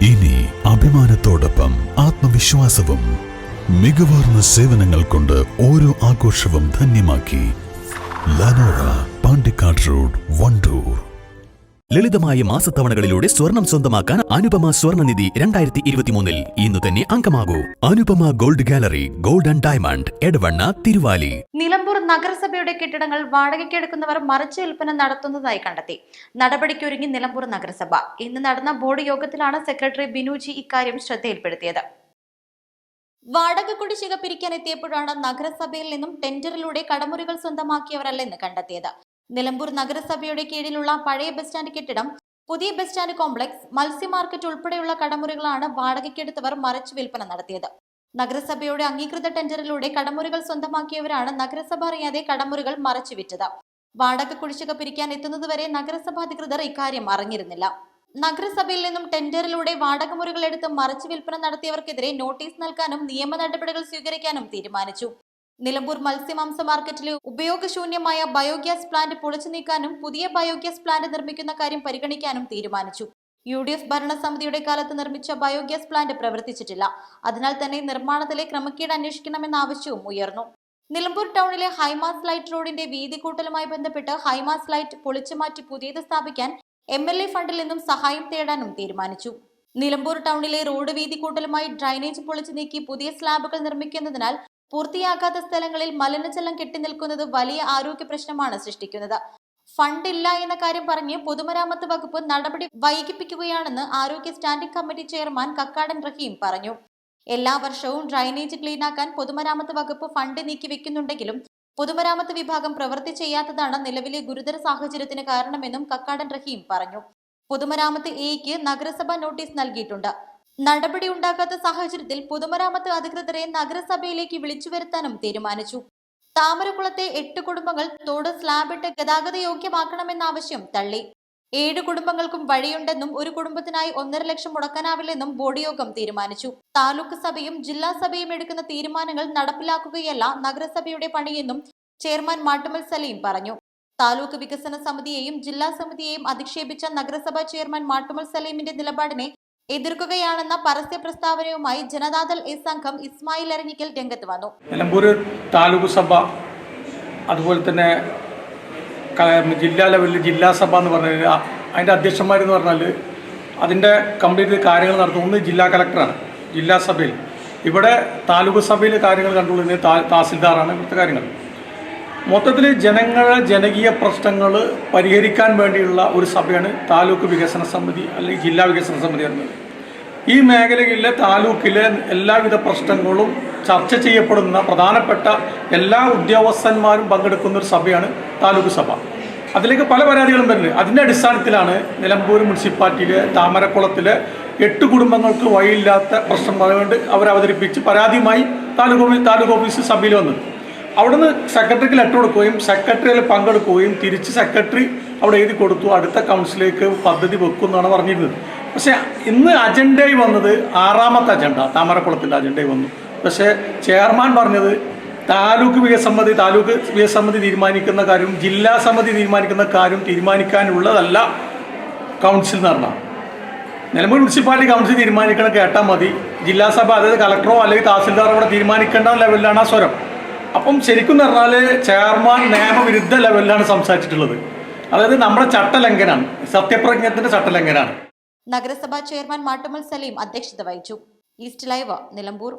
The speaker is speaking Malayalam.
ഇനി അഭിമാനത്തോടൊപ്പം ആത്മവിശ്വാസവും മികവാർന്ന സേവനങ്ങൾ കൊണ്ട് ഓരോ ആഘോഷവും ധന്യമാക്കി. ലനോറ, പാണ്ടിക്കാട് റോഡ്, വണ്ടൂർ. ലളിതമായ മാസത്തവണകളിലൂടെ സ്വർണം സ്വന്തമാക്കാൻ അനുപമ സ്വർണ്ണനിധി 2023 ഇന്ന് തന്നെ അംഗമാകൂ. Anupama gold gallery, gold and diamond, Edavanna, Thiruvali. Nilambur നഗരസഭയുടെ കെട്ടിടങ്ങൾ വാടകയ്ക്കെടുക്കുന്നവർ മറിച്ച് വിൽപ്പന നടത്തുന്നതായി കണ്ടെത്തി. നടപടിക്കൊരുങ്ങി നിലമ്പൂർ നഗരസഭ. ഇന്ന് നടന്ന ബോർഡ് യോഗത്തിലാണ് സെക്രട്ടറി ബിനുജി ഇക്കാര്യം ശ്രദ്ധയിൽപ്പെടുത്തിയത്. വാടക കുടിശ്ശിക പിരിക്കാനെത്തിയപ്പോഴാണ് നഗരസഭയിൽ നിന്നും ടെൻഡറിലൂടെ കടമുറികൾ സ്വന്തമാക്കിയവരല്ലെന്ന് കണ്ടെത്തിയത്. നിലമ്പൂർ നഗരസഭയുടെ കീഴിലുള്ള പഴയ ബസ് സ്റ്റാൻഡ് കെട്ടിടം, പുതിയ ബസ് സ്റ്റാൻഡ് കോംപ്ലക്സ്, മത്സ്യ മാർക്കറ്റ് ഉൾപ്പെടെയുള്ള കടമുറികളാണ് വാടകയ്ക്കെടുത്തവർ മറിച്ച് വിൽപ്പന നടത്തിയത്. നഗരസഭയുടെ അംഗീകൃത ടെൻഡറിലൂടെ കടമുറികൾ സ്വന്തമാക്കിയവരാണ് നഗരസഭ അറിയാതെ കടമുറികൾ മറിച്ചു വിറ്റത്. വാടക കുടിശ്ശിക പിരിക്കാൻ എത്തുന്നതുവരെ നഗരസഭാ അധികൃതർ ഇക്കാര്യം അറിഞ്ഞിരുന്നില്ല. നഗരസഭയിൽ നിന്നും ടെൻഡറിലൂടെ വാടക മുറികൾ എടുത്ത് മറിച്ച് വിൽപ്പന നടത്തിയവർക്കെതിരെ നോട്ടീസ് നൽകാനും നിയമ നടപടികൾ സ്വീകരിക്കാനും തീരുമാനിച്ചു. നിലമ്പൂർ മത്സ്യമാംസ മാർക്കറ്റിലെ ഉപയോഗശൂന്യമായ ബയോഗ്യാസ് പ്ലാന്റ് പൊളിച്ചു നീക്കാനും പുതിയ ബയോഗ്യാസ് പ്ലാന്റ് നിർമ്മിക്കുന്ന കാര്യം പരിഗണിക്കാനും തീരുമാനിച്ചു. UDF ഭരണസമിതിയുടെ കാലത്ത് നിർമ്മിച്ച ബയോഗ്യാസ് പ്ലാന്റ് പ്രവർത്തിച്ചിട്ടില്ല. അതിനാൽ തന്നെ നിർമ്മാണത്തിലെ ക്രമക്കേട് അന്വേഷിക്കണമെന്ന ആവശ്യവും ഉയർന്നു. നിലമ്പൂർ ടൗണിലെ ഹൈമാസ് ലൈറ്റ് റോഡിന്റെ വീതി കൂട്ടലുമായി ബന്ധപ്പെട്ട് ഹൈമാസ് ലൈറ്റ് പൊളിച്ചു മാറ്റി പുതിയത് സ്ഥാപിക്കാൻ MLA ഫണ്ടിൽ നിന്നും സഹായം തേടാനും തീരുമാനിച്ചു. നിലമ്പൂർ ടൗണിലെ റോഡ് വീതി കൂട്ടലുമായി ഡ്രൈനേജ് പൊളിച്ചു നീക്കി പുതിയ സ്ലാബുകൾ നിർമ്മിക്കുന്നതിനാൽ പൂർത്തിയാക്കാത്ത സ്ഥലങ്ങളിൽ മലിനജലം കെട്ടിനിൽക്കുന്നത് വലിയ ആരോഗ്യ പ്രശ്നമാണ് സൃഷ്ടിക്കുന്നത്. ഫണ്ടില്ല എന്ന കാര്യം പറഞ്ഞ് പൊതുമരാമത്ത് വകുപ്പ് നടപടി വൈകിപ്പിക്കുകയാണെന്ന് ആരോഗ്യ സ്റ്റാൻഡിംഗ് കമ്മിറ്റി ചെയർമാൻ കക്കാടൻ റഹീം പറഞ്ഞു. എല്ലാ വർഷവും ഡ്രൈനേജ് ക്ലീനാക്കാൻ പൊതുമരാമത്ത് വകുപ്പ് ഫണ്ട് നീക്കി വെക്കുന്നുണ്ടെങ്കിലും പൊതുമരാമത്ത് വിഭാഗം പ്രവൃത്തി ചെയ്യാത്തതാണ് നിലവിലെ ഗുരുതര സാഹചര്യത്തിന് കാരണമെന്നും കക്കാടൻ റഹീം പറഞ്ഞു. പൊതുമരാമത്ത് എയ്ക്ക് നഗരസഭ നോട്ടീസ് നൽകിയിട്ടുണ്ട്. നടപടി ഉണ്ടാകാത്ത സാഹചര്യത്തിൽ പൊതുമരാമത്ത് അധികൃതരെ നഗരസഭയിലേക്ക് വിളിച്ചു വരുത്താനും തീരുമാനിച്ചു. താമരക്കുളത്തെ 8 കുടുംബങ്ങൾ തോട് സ്ലാബിട്ട് ഗതാഗത യോഗ്യമാക്കണമെന്ന ആവശ്യം തള്ളി. 7 കുടുംബങ്ങൾക്കും വഴിയുണ്ടെന്നും ഒരു കുടുംബത്തിനായി 1.5 ലക്ഷം മുടക്കാനാവില്ലെന്നും ബോർഡ് യോഗം തീരുമാനിച്ചു. താലൂക്ക് സഭയും ജില്ലാ സഭയും എടുക്കുന്ന തീരുമാനങ്ങൾ നടപ്പിലാക്കുകയല്ല നഗരസഭയുടെ പണിയെന്നും ചെയർമാൻ മാട്ടുമൽ സലീം പറഞ്ഞു. താലൂക്ക് വികസന സമിതിയെയും ജില്ലാ സമിതിയെയും അധിക്ഷേപിച്ച നഗരസഭാ ചെയർമാൻ മാട്ടുമൽ സലീമിന്റെ നിലപാടിനെ എതിർക്കുകയാണെന്ന പരസ്യ പ്രസ്താവനയുമായി ജനതാദൾ എസ് അംഗം ഇസ്മായിൽ എരഞ്ഞിക്കൽ രംഗത്ത് വന്നു. നിലമ്പൂർ താലൂക്ക് സഭ, അതുപോലെ തന്നെ ജില്ലാ ലെവലിൽ ജില്ലാ സഭ എന്ന് പറഞ്ഞാൽ അതിൻ്റെ അധ്യക്ഷന്മാരെന്ന് പറഞ്ഞാൽ അതിൻ്റെ കംപ്ലീറ്റ് കാര്യങ്ങൾ നടത്തുന്നത് ഒന്ന് ജില്ലാ കളക്ടറാണ്. ജില്ലാ സഭയിൽ ഇവിടെ താലൂക്ക് സഭയിൽ കാര്യങ്ങൾ കണ്ടുകൊള്ളുന്നത് തഹസിൽദാറാണ്. ഇവിടുത്തെ കാര്യങ്ങൾ മൊത്തത്തിൽ ജനകീയ പ്രശ്നങ്ങൾ പരിഹരിക്കാൻ വേണ്ടിയുള്ള ഒരു സഭയാണ് താലൂക്ക് വികസന സമിതി അല്ലെങ്കിൽ ജില്ലാ വികസന സമിതി എന്നത്. ഈ മേഖലയിലെ താലൂക്കിലെ എല്ലാവിധ പ്രശ്നങ്ങളും ചർച്ച ചെയ്യപ്പെടുന്ന പ്രധാനപ്പെട്ട എല്ലാ ഉദ്യോഗസ്ഥന്മാരും പങ്കെടുക്കുന്ന ഒരു സഭയാണ് താലൂക്ക് സഭ. അതിലേക്ക് പല പരാതികളും വരുന്നത്. അതിൻ്റെ അടിസ്ഥാനത്തിലാണ് നിലമ്പൂർ മുനിസിപ്പാലിറ്റിയിലെ താമരക്കുളത്തിലെ 8 കുടുംബങ്ങൾക്ക് വഴിയില്ലാത്ത പ്രശ്നങ്ങൾ കൊണ്ട് അവർ അവതരിപ്പിച്ച് പരാതിയുമായി താലൂക്ക് ഓഫീസ് സഭയിൽ വന്നത്. അവിടുന്ന് സെക്രട്ടറിക്ക് ലെറ്റർ കൊടുക്കുകയും സെക്രട്ടറിയിൽ പങ്കെടുക്കുകയും തിരിച്ച് സെക്രട്ടറി അവിടെ എഴുതി കൊടുത്തു അടുത്ത കൗൺസിലേക്ക് പദ്ധതി വെക്കുമെന്നാണ് പറഞ്ഞിരുന്നത്. പക്ഷേ ഇന്ന് അജണ്ടയിൽ വന്നത് 6ാമത്തെ അജണ്ട താമരക്കുളത്തിൻ്റെ അജണ്ടയിൽ വന്നു. പക്ഷേ ചെയർമാൻ പറഞ്ഞത് താലൂക്ക് വികസമിതി തീരുമാനിക്കുന്ന കാര്യം ജില്ലാ സമിതി തീരുമാനിക്കുന്ന കാര്യം തീരുമാനിക്കാനുള്ളതല്ല കൗൺസിൽ എന്ന് പറഞ്ഞാൽ. നിലമ്പൂർ മുനിസിപ്പാലിറ്റി കൗൺസിൽ തീരുമാനിക്കണം കേട്ടാൽ മതി. ജില്ലാ സഭ അതായത് കളക്ടറോ അല്ലെങ്കിൽ തഹസിൽദാറോ അവിടെ തീരുമാനിക്കേണ്ട ലെവലിലാണ് ആ സ്വരം. അപ്പം ശരിക്കും പറഞ്ഞാൽ ചെയർമാൻ നിയമവിരുദ്ധ ലെവലിലാണ് സംസാരിച്ചിട്ടുള്ളത്. അതായത് നമ്മുടെ ചട്ടലംഘനാണ്, സത്യപ്രജ്ഞത്തിന്റെ ചട്ടലംഘനാണ്. നഗരസഭാ ചെയർമാൻ മാട്ടുമൽ സലീം അധ്യക്ഷത വഹിച്ചു. East live, Nilambur.